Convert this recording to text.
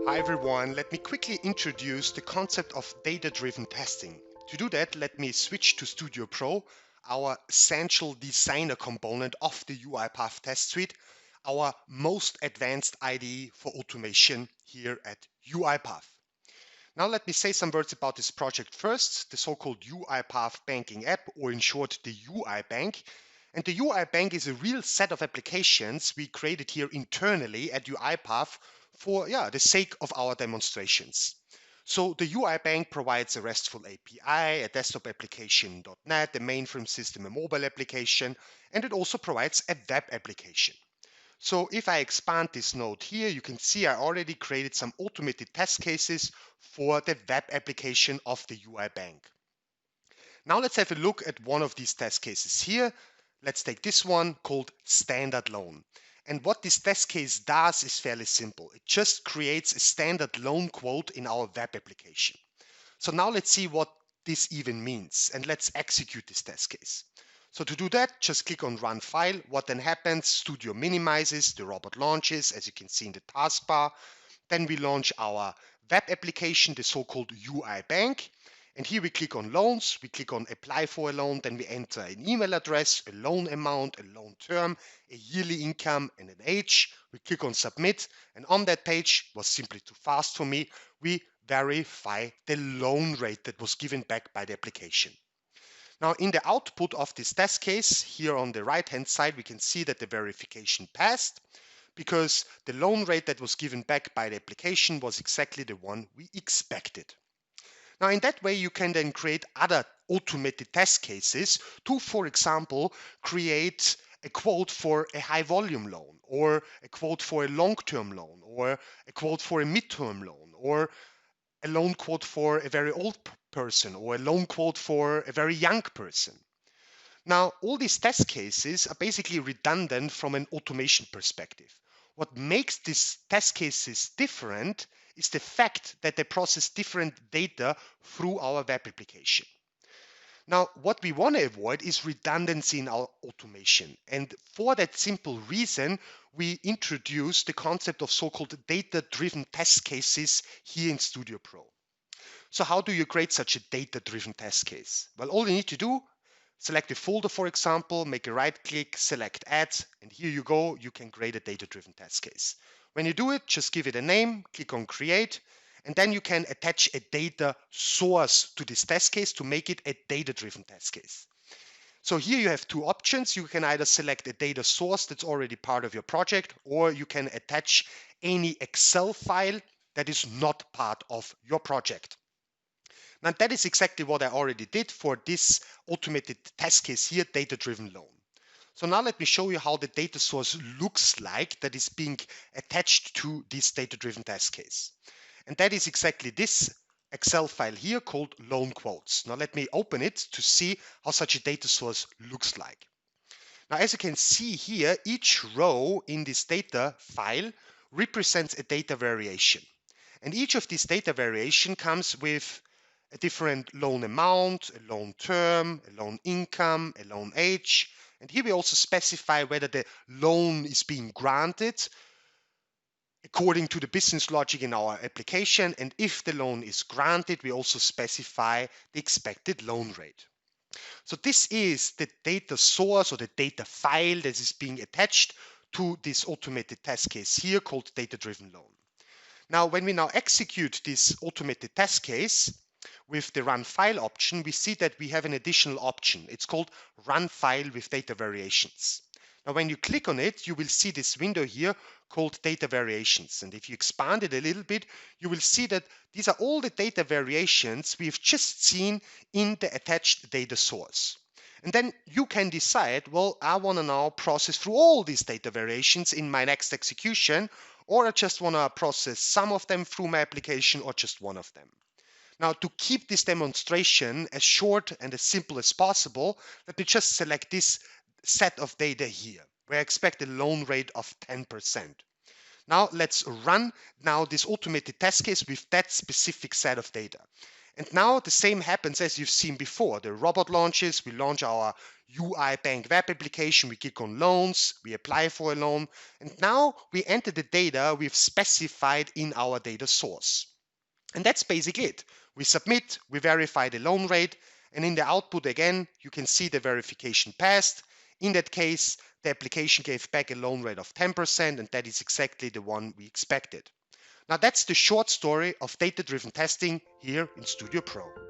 Hi everyone, let me quickly introduce the concept of data-driven testing. To do that, let me switch to StudioPro, our essential designer component of the UiPath test suite, our most advanced IDE for automation here at UiPath. Now let me say some words about this project first, the so-called UiPath banking app, or in short, the UI Bank. And the UI Bank is a real set of applications we created here internally at UiPath for the sake of our demonstrations. So the UI Bank provides a RESTful API, a desktop application .NET, a mainframe system, a mobile application, and it also provides a web application. So if I expand this node here, you can see I already created some automated test cases for the web application of the UI Bank. Now let's have a look at one of these test cases here. Let's take this one called standard loan. And what this test case does is fairly simple. It just creates a standard loan quote in our web application. So now let's see what this even means, and let's execute this test case. So to do that, just click on Run File. What then happens? Studio minimizes, the robot launches, as you can see in the taskbar. Then we launch our web application, the so-called UI Bank. And here we click on Loans, we click on Apply for a loan, then we enter an email address, a loan amount, a loan term, a yearly income, and an age. We click on Submit, and on that page, was simply too fast for me, we verify the loan rate that was given back by the application. Now in the output of this test case, here on the right hand side, we can see that the verification passed because the loan rate that was given back by the application was exactly the one we expected. Now in that way, you can then create other automated test cases to, for example, create a quote for a high volume loan, or a quote for a long-term loan, or a quote for a mid-term loan, or a loan quote for a very old person, or a loan quote for a very young person. Now, all these test cases are basically redundant from an automation perspective. What makes these test cases different is the fact that they process different data through our web application. Now, what we want to avoid is redundancy in our automation. And for that simple reason, we introduce the concept of so-called data-driven test cases here in StudioPro. So how do you create such a data-driven test case? Well, all you need to do, select a folder, for example, make a right click, select add, and here you go, you can create a data-driven test case. When you do it, just give it a name, click on create, and then you can attach a data source to this test case to make it a data-driven test case. So here you have two options. You can either select a data source that's already part of your project, or you can attach any Excel file that is not part of your project. Now that is exactly what I already did for this automated test case here, data-driven loan. So now let me show you how the data source looks like that is being attached to this data-driven test case. And that is exactly this Excel file here called loan quotes. Now let me open it to see how such a data source looks like. Now as you can see here, each row in this data file represents a data variation. And each of these data variation comes with a different loan amount, a loan term, a loan income, a loan age. And here we also specify whether the loan is being granted according to the business logic in our application. And if the loan is granted, we also specify the expected loan rate. So this is the data source or the data file that is being attached to this automated test case here called data-driven loan. Now, when we now execute this automated test case, with the run file option, we see that we have an additional option. It's called run file with data variations. Now, when you click on it, you will see this window here called data variations. And if you expand it a little bit, you will see that these are all the data variations we've just seen in the attached data source. And then you can decide, well, I want to now process through all these data variations in my next execution, or I just want to process some of them through my application or just one of them. Now, to keep this demonstration as short and as simple as possible, let me just select this set of data here, where I expect a loan rate of 10%. Now, let's run this automated test case with that specific set of data. And now the same happens as you've seen before. The robot launches, we launch our UI Bank web application, we click on loans, we apply for a loan, and now we enter the data we've specified in our data source. And that's basically it. We submit, we verify the loan rate, and in the output again, you can see the verification passed. In that case, the application gave back a loan rate of 10%, and that is exactly the one we expected. Now that's the short story of data-driven testing here in StudioPro.